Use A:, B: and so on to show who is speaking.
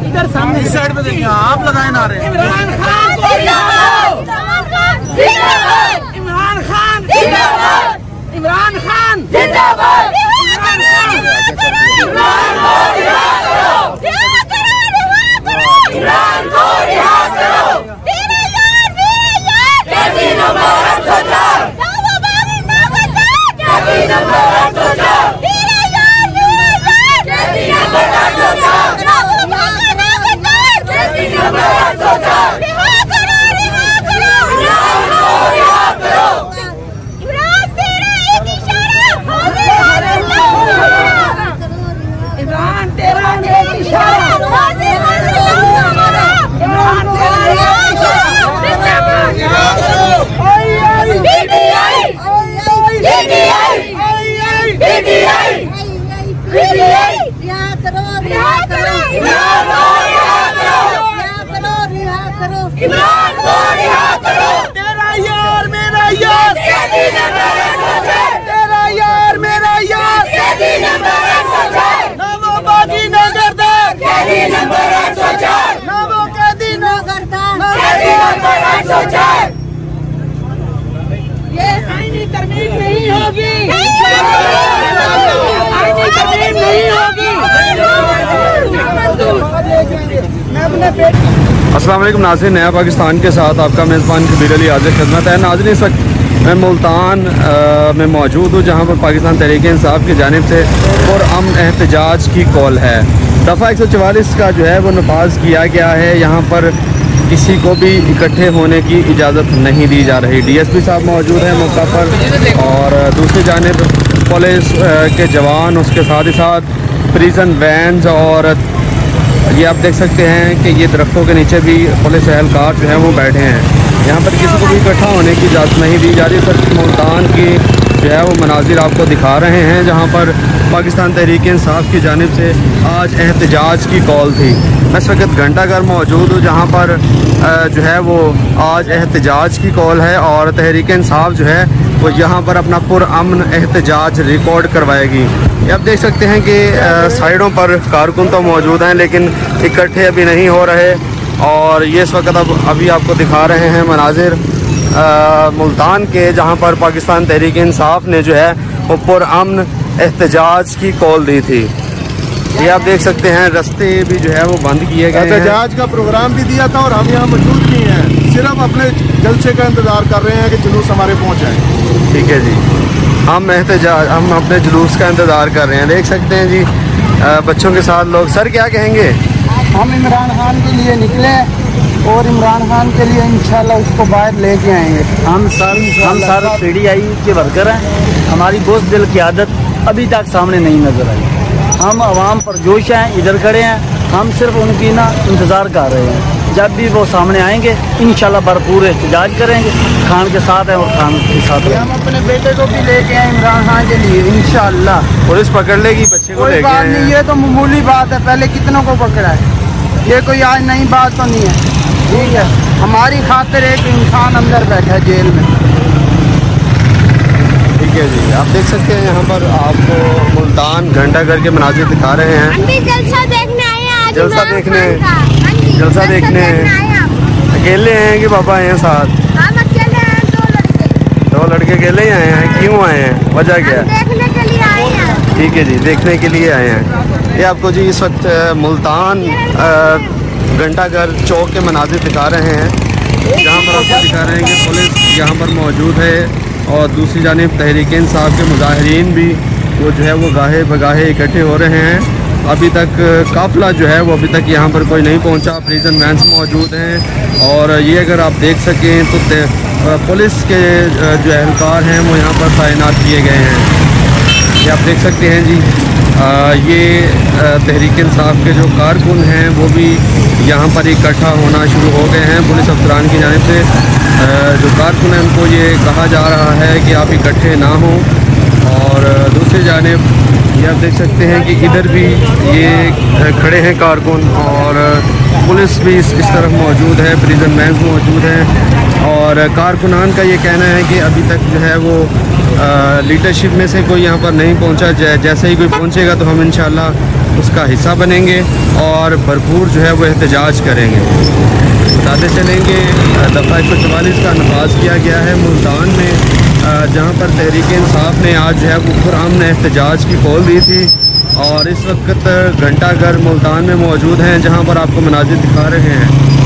A: इधर सामने
B: इस साइड पे देखिए, आप लगाए ना रहे।
A: इमरान खान जिंदाबाद, इमरान खान जिंदाबाद, इमरान खान जिंदाबाद, इमरान खान, इमरान को रिहा करो, इमरान को रिहा करो, तेरा यार कैदी नंबर 804, कैदी नंबर 804, तेरा यार कैदी नंबर 804, कैदी नंबर 804, रिहा करो, इमरान को रिहा करो, इमरान तेरा एक इशारा, इमरान तेरा एक इशारा, इमरान तेरा एक इशारा, पीटीआई, पीटीआई, पीटीआई, पीटीआई, रिहा करो, रिहा करो, इमरान को रिहा करो, इमरान को रिहा करो, तेरा यार मेरा यार, कैदी नंबर 804, तेरा यार मेरा यार, कैदी नंबर 804, ना वो बागी ना करता, कैदी नंबर 804, ना वो कैदी ना करता, कैदी नंबर 804, ये आईनी तरमीम नहीं होगी, आईनी तरमीम नहीं होगी।
C: अस्सलाम वालेकुम नाज़रीन, नया पाकिस्तान के साथ आपका मेज़बान कबीर अली हाज़िर खिदमत है। नाज़रीन, इस वक्त मैं मुल्तान में मौजूद हूँ, जहाँ पर पाकिस्तान तहरीक-ए-इंसाफ की जानिब से पुरअमन एहतजाज की कॉल है। दफ़ा 144 का जो है वो नफाज किया गया है। यहाँ पर किसी को भी इकट्ठे होने की इजाज़त नहीं दी जा रही। DSP साहब मौजूद हैं मौका पर, और दूसरी जानिब पुलिस के जवान, उसके साथ ही साथ प्रिजन वैन्स, और ये आप देख सकते हैं कि ये दरख्तों के नीचे भी पुलिस एहलकार जो है वो बैठे हैं। यहाँ पर किसी को भी इकट्ठा होने की इजाज़त नहीं दी जा रही। सर, मुल्तान की जो है वो मनाजिर आपको दिखा रहे हैं, जहाँ पर पाकिस्तान तहरीक-ए-इंसाफ की जानिब से आज एहतजाज की कॉल थी। मैं इस वक्त घंटाघर मौजूद हूँ, जहाँ पर जो है वो आज एहतजाज की कॉल है, और तहरीक-ए-इंसाफ जो है वो यहाँ पर अपना पुरअमन एहतजाज रिकॉर्ड करवाएगी। ये आप देख सकते हैं कि साइडों पर कारकुन तो मौजूद हैं, लेकिन इकट्ठे अभी नहीं हो रहे। और ये इस वक्त अभी आपको दिखा रहे हैं मनाजिर मुल्तान के, जहाँ पर पाकिस्तान तहरीक-ए-इंसाफ ने जो है वो पुरअमन एहतजाज की कॉल दी थी। ये आप देख सकते हैं रास्ते भी जो है वो बंद किए गए हैं।
D: एहतजाज का प्रोग्राम भी दिया था और हम यहाँ मौजूद नहीं हैं, सिर्फ अपने जलसे का इंतजार कर रहे हैं कि जुलूस हमारे पहुँच जाए।
C: ठीक है जी, हम अपने जुलूस का इंतज़ार कर रहे हैं। देख सकते हैं जी बच्चों के साथ लोग। सर, क्या कहेंगे?
E: हम इमरान खान के लिए निकले और इमरान खान के लिए इंशाल्लाह उसको बाहर लेके आएंगे। हम सर PTI के वर्कर हैं। हमारी बोझ दिल की आदत अभी तक सामने नहीं नजर आई। हम आवाम पर जोश हैं, इधर खड़े हैं। हम सिर्फ उनकी ना इंतज़ार कर रहे हैं। जब भी वो सामने आएंगे इंशाल्लाह भरपूर एहतजाज करेंगे। खान के साथ हैं और खान के साथ हैं। हम अपने बेटे को भी लेके आए इमरान खान के लिए इंशाल्लाह।
C: पुलिस पकड़ लेगी बच्चे को?
E: कोई बात नहीं, ये तो मामूली बात है। पहले कितनों को पकड़ा है, ये कोई आज नई बात तो नहीं है। ठीक है, हमारी खातिर एक इंसान अंदर बैठा है जेल में।
C: ठीक है जी, आप देख सकते हैं यहाँ पर आपको मुल्तान घंटाघर के मनाजिर दिखा रहे हैं।
F: जलसा देखने आए हैं आज।
C: जलसा देखने अकेले हैं कि पापा हैं साथ?
F: हम अकेले हैं, 2 लड़के।
C: 2 लड़के अकेले ही आए हैं? क्यों आए हैं, वजह क्या है?
F: देखने के लिए आए हैं।
C: ठीक है जी, देखने के लिए आए हैं। ये आपको जी इस वक्त मुल्तान घंटाघर चौक के मनाजिर दिखा रहे हैं, जहाँ पर आपको दिखा रहे हैं कि पुलिस यहाँ पर मौजूद है, और दूसरी जानिब तहरीक-ए-इंसाफ के मुजाहिरीन भी वो जो है वो गाहे बगाहे इकट्ठे हो रहे हैं। अभी तक काफ़िला जो है वो अभी तक यहाँ पर कोई नहीं पहुँचा। प्रिजन वैन्स मौजूद हैं, और ये अगर आप देख सकें तो पुलिस के जो एहलकार हैं वो यहाँ पर तैनात किए गए हैं। ये आप देख सकते हैं जी। ये तहरीक-ए-इंसाफ के जो कारकुन हैं वो भी यहाँ पर इकट्ठा होना शुरू हो गए हैं। पुलिस अफसरान की जानिब से जो कारकुन हैं उनको ये कहा जा रहा है कि आप इकट्ठे ना हों। और दूसरी जानिब ये आप देख सकते हैं कि इधर भी ये खड़े हैं कारकुन, और पुलिस भी इस तरफ मौजूद है, प्रिजन वैन्स मौजूद हैं। और कारकुनान का ये कहना है कि अभी तक जो है वो लीडरशिप में से कोई यहाँ पर नहीं पहुँचा। जैसे ही कोई पहुँचेगा तो हम इंशाल्लाह उसका हिस्सा बनेंगे और भरपूर जो है वो एहतजाज करेंगे। बताते चलेंगे दफ़ा 144 का नफाज किया गया है मुल्तान में, जहाँ पर तहरीक इंसाफ ने आज जो है वो पुरअमन एहतजाज की कॉल दी थी। और इस वक्त घंटाघर मुल्तान में मौजूद हैं, जहाँ पर आपको मनाजिर दिखा रहे हैं।